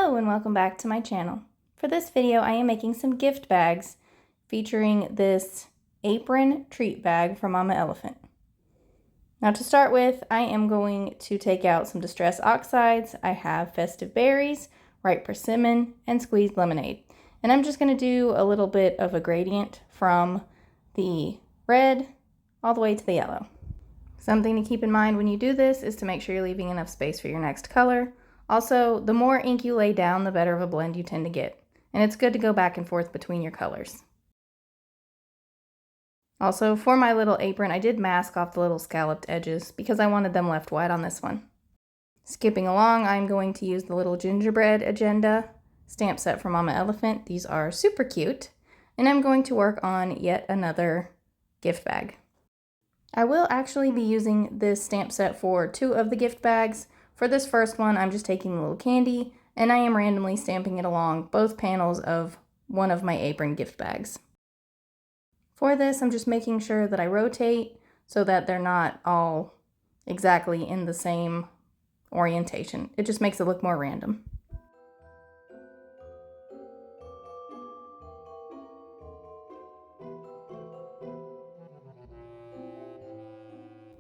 Hello and welcome back to my channel. For this video I am making some gift bags featuring this Apron treat bag from Mama Elephant. Now to start with, I am going to take out some distress oxides. I have festive berries, ripe persimmon, and squeezed lemonade. And I'm just going to do a little bit of a gradient from the red all the way to the yellow. Something to keep in mind when you do this is to make sure you're leaving enough space for your next color. Also, the more ink you lay down, the better of a blend you tend to get. And it's good to go back and forth between your colors. Also, for my little apron, I did mask off the little scalloped edges because I wanted them left white on this one. Skipping along, I'm going to use the little gingerbread agenda stamp set from Mama Elephant. These are super cute. And I'm going to work on yet another gift bag. I will actually be using this stamp set for 2 of the gift bags. For this first one, I'm just taking a little candy, and I am randomly stamping it along both panels of one of my apron gift bags. For this, I'm just making sure that I rotate so that they're not all exactly in the same orientation. It just makes it look more random.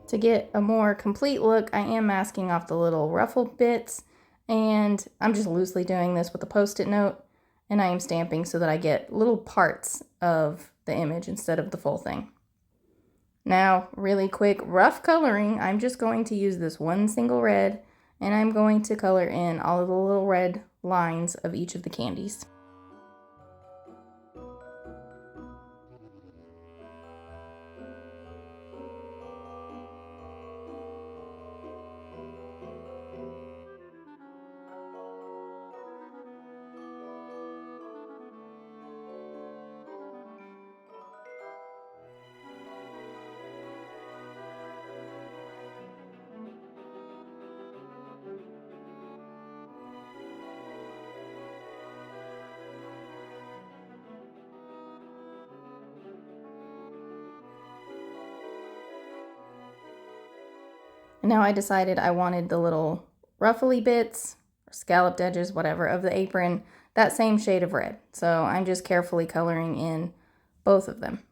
To get a more complete look, I am masking off the little ruffle bits, and I'm just loosely doing this with a post-it note, and I am stamping so that I get little parts of the image instead of the full thing. Now, really quick, rough coloring, I'm just going to use this one single red, and I'm going to color in all of the little red lines of each of the candies. And now I decided I wanted the little ruffly bits, or scalloped edges, whatever, of the apron, that same shade of red. So I'm just carefully coloring in both of them.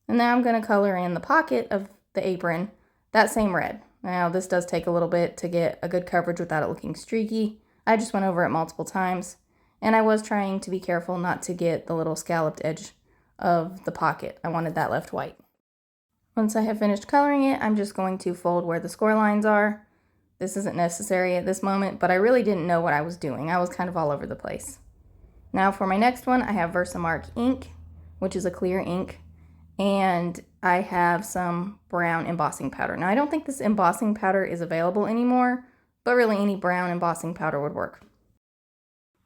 And now I'm going to color in the pocket of the apron, that same red. Now this does take a little bit to get a good coverage without it looking streaky. I just went over it multiple times, and I was trying to be careful not to get the little scalloped edge of the pocket. I wanted that left white. Once I have finished coloring it, I'm just going to fold where the score lines are. This isn't necessary at this moment, but I really didn't know what I was doing. I was kind of all over the place. Now for my next one, I have Versamark ink, which is a clear ink, and I have some brown embossing powder. Now I don't think this embossing powder is available anymore, but really any brown embossing powder would work.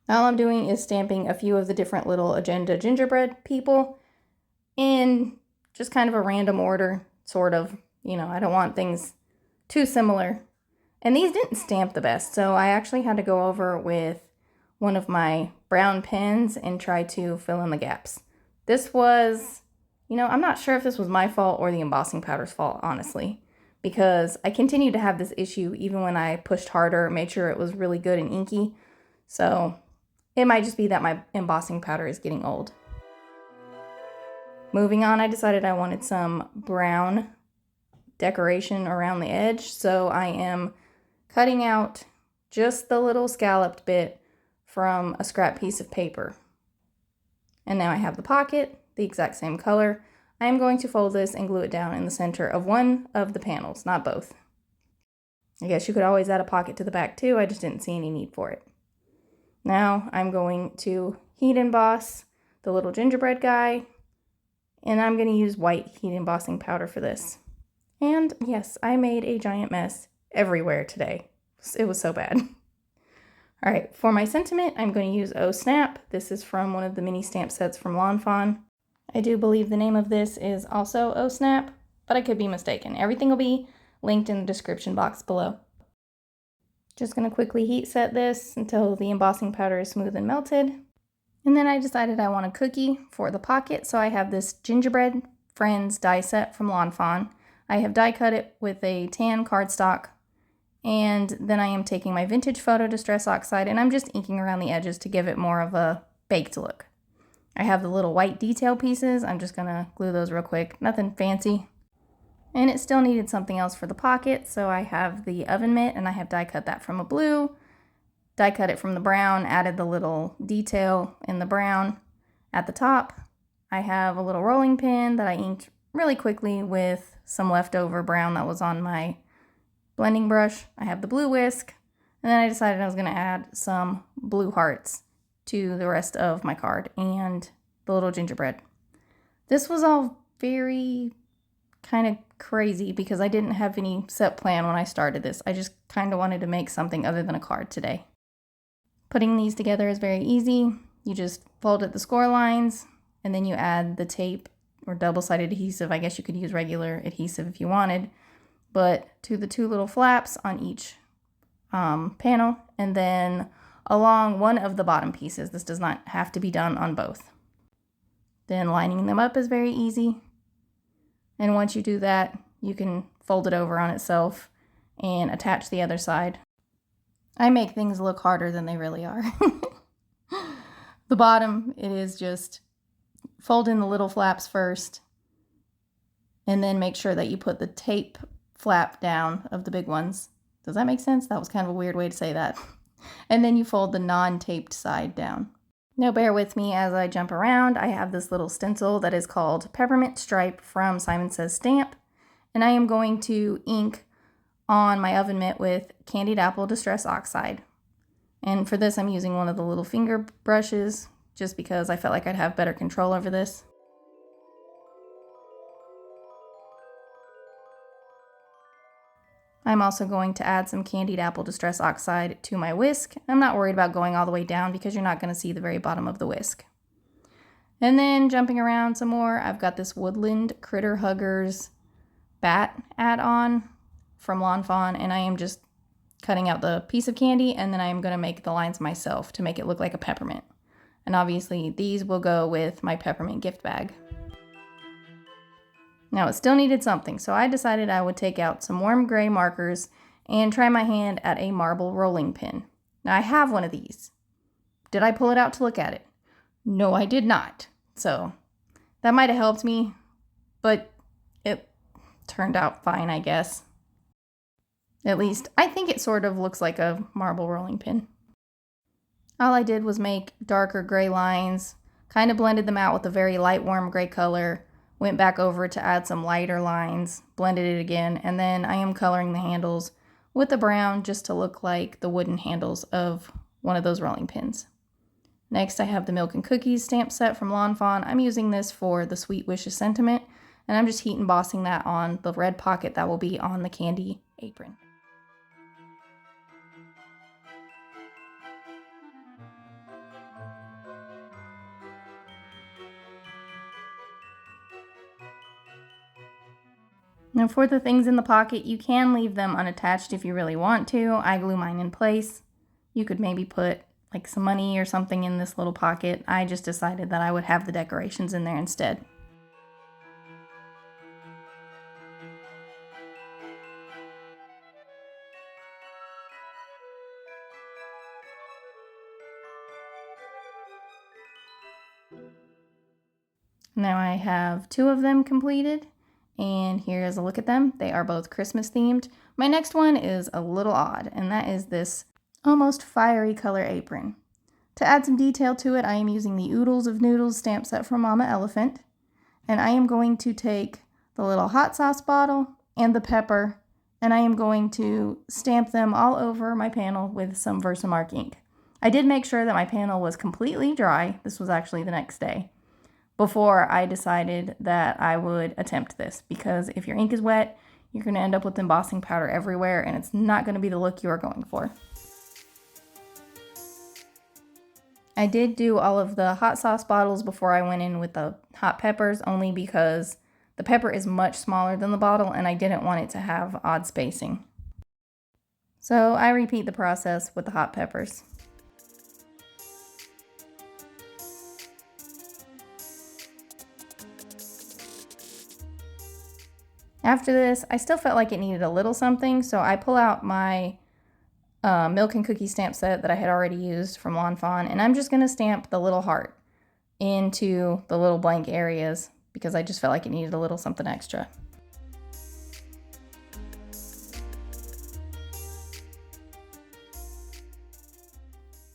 All I'm doing is stamping a few of the different little agenda gingerbread people in just kind of a random order, sort of. You know, I don't want things too similar. And these didn't stamp the best, so I actually had to go over with one of my brown pens and try to fill in the gaps. This was, you know, I'm not sure if this was my fault or the embossing powder's fault, honestly, because I continued to have this issue even when I pushed harder, made sure it was really good and inky. So it might just be that my embossing powder is getting old. Moving on, I decided I wanted some brown decoration around the edge, so I am cutting out just the little scalloped bit from a scrap piece of paper. And now I have the pocket, the exact same color. I am going to fold this and glue it down in the center of one of the panels, not both. I guess you could always add a pocket to the back too, I just didn't see any need for it. Now I'm going to heat emboss the little gingerbread guy, and I'm going to use white heat embossing powder for this. And yes, I made a giant mess everywhere today. It was so bad. All right, for my sentiment, I'm going to use Oh Snap. This is from one of the mini stamp sets from Lawn Fawn. I do believe the name of this is also Oh Snap, but I could be mistaken. Everything will be linked in the description box below. Just going to quickly heat set this until the embossing powder is smooth and melted. And then I decided I want a cookie for the pocket, so I have this Gingerbread Friends die set from Lawn Fawn. I have die cut it with a tan cardstock And then I am taking my vintage photo distress oxide and I'm just inking around the edges to give it more of a baked look. I have the little white detail pieces. I'm just gonna glue those real quick, nothing fancy. And it still needed something else for the pocket, so I have the oven mitt and I have die cut that from a blue, die cut it from the brown, added the little detail in the brown at the top. I have a little rolling pin that I inked really quickly with some leftover brown that was on my blending brush. I have the blue whisk, and then I decided I was going to add some blue hearts to the rest of my card and the little gingerbread. This was all very kind of crazy because I didn't have any set plan when I started this. I just kind of wanted to make something other than a card today. Putting these together is very easy. You just fold at the score lines and then you add the tape or double-sided adhesive. I guess you could use regular adhesive if you wanted, but to the two little flaps on each panel and then along one of the bottom pieces. This does not have to be done on both. Then lining them up is very easy. And once you do that, you can fold it over on itself and attach the other side. I make things look harder than they really are. The bottom, it is just fold in the little flaps first and then make sure that you put the tape flap down of the big ones. Does that make sense? That was kind of a weird way to say that. And then you fold the non-taped side down. Now bear with me as I jump around. I have this little stencil that is called Peppermint Stripe from Simon Says Stamp. And I am going to ink on my oven mitt with Candied Apple Distress Oxide. And for this I'm using one of the little finger brushes just because I felt like I'd have better control over this. I'm also going to add some Candied Apple Distress Oxide to my whisk. I'm not worried about going all the way down because you're not going to see the very bottom of the whisk. And then jumping around some more, I've got this Woodland Critter Huggers bat add-on from Lawn Fawn, and I am just cutting out the piece of candy, and then I'm going to make the lines myself to make it look like a peppermint. And obviously these will go with my peppermint gift bag. Now it still needed something, so I decided I would take out some warm gray markers and try my hand at a marble rolling pin. Now I have one of these. Did I pull it out to look at it? No, I did not. So that might have helped me, but it turned out fine, I guess. At least I think it sort of looks like a marble rolling pin. All I did was make darker gray lines, kind of blended them out with a very light warm gray color, went back over to add some lighter lines, blended it again, and then I am coloring the handles with the brown just to look like the wooden handles of one of those rolling pins. Next I have the Milk and Cookies stamp set from Lawn Fawn. I'm using this for the Sweet Wishes sentiment, and I'm just heat embossing that on the red pocket that will be on the candy apron. Now for the things in the pocket, you can leave them unattached if you really want to. I glue mine in place. You could maybe put like some money or something in this little pocket. I just decided that I would have the decorations in there instead. Now I have two of them completed, and here is a look at them. They are both Christmas themed. My next one is a little odd, and that is this almost fiery color apron. To add some detail to it, I am using the Oodles of Noodles stamp set from Mama Elephant, and I am going to take the little hot sauce bottle and the pepper, and I am going to stamp them all over my panel with some Versamark ink. I did make sure that my panel was completely dry. This was actually the next day, before I decided that I would attempt this, because if your ink is wet, you're going to end up with embossing powder everywhere, and it's not going to be the look you are going for. I did do all of the hot sauce bottles before I went in with the hot peppers, only because the pepper is much smaller than the bottle and I didn't want it to have odd spacing. So I repeat the process with the hot peppers. After this, I still felt like it needed a little something, so I pull out my milk and cookie stamp set that I had already used from Lawn Fawn, and I'm just going to stamp the little heart into the little blank areas because I just felt like it needed a little something extra.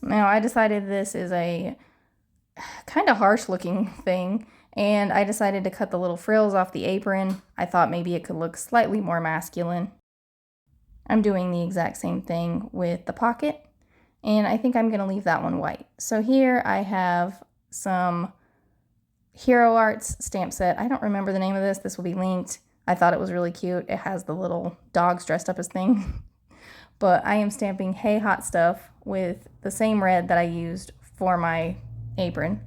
Now I decided this is a kind of harsh looking thing, and I decided to cut the little frills off the apron. I thought maybe it could look slightly more masculine. I'm doing the exact same thing with the pocket, and I think I'm going to leave that one white. So here I have some Hero Arts stamp set. I don't remember the name of this. This will be linked. I thought it was really cute. It has the little dogs dressed up as things. But I am stamping Hey Hot Stuff with the same red that I used for my apron.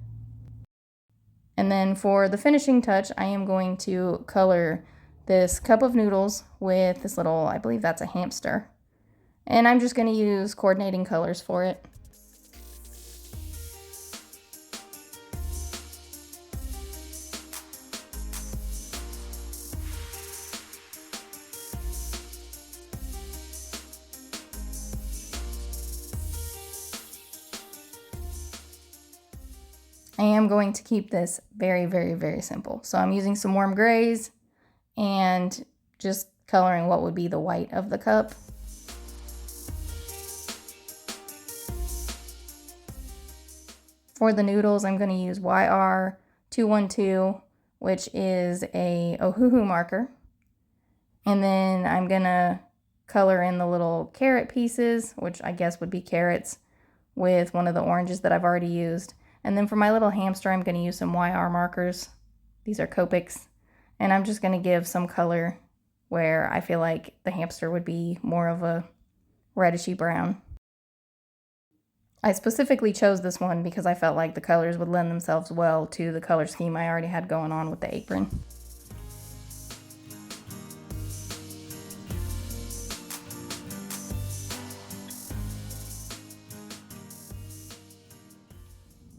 And then for the finishing touch, I am going to color this cup of noodles with this little, I believe that's a hamster. And I'm just going to use coordinating colors for it. I am going to keep this very, very, very simple. So I'm using some warm grays and just coloring what would be the white of the cup. For the noodles, I'm going to use YR212, which is a Ohuhu marker. And then I'm going to color in the little carrot pieces, which I guess would be carrots, with one of the oranges that I've already used. And then for my little hamster, I'm going to use some YR markers. These are Copics. And I'm just going to give some color where I feel like the hamster would be more of a reddishy brown. I specifically chose this one because I felt like the colors would lend themselves well to the color scheme I already had going on with the apron.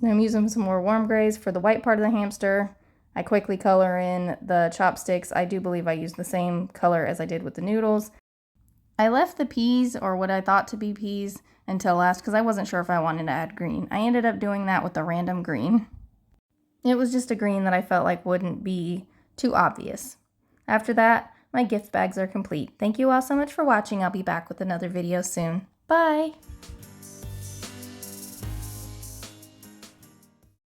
Now I'm using some more warm grays for the white part of the hamster. I quickly color in the chopsticks. I do believe I used the same color as I did with the noodles. I left the peas, or what I thought to be peas, until last because I wasn't sure if I wanted to add green. I ended up doing that with a random green. It was just a green that I felt like wouldn't be too obvious. After that, my gift bags are complete. Thank you all so much for watching. I'll be back with another video soon. Bye!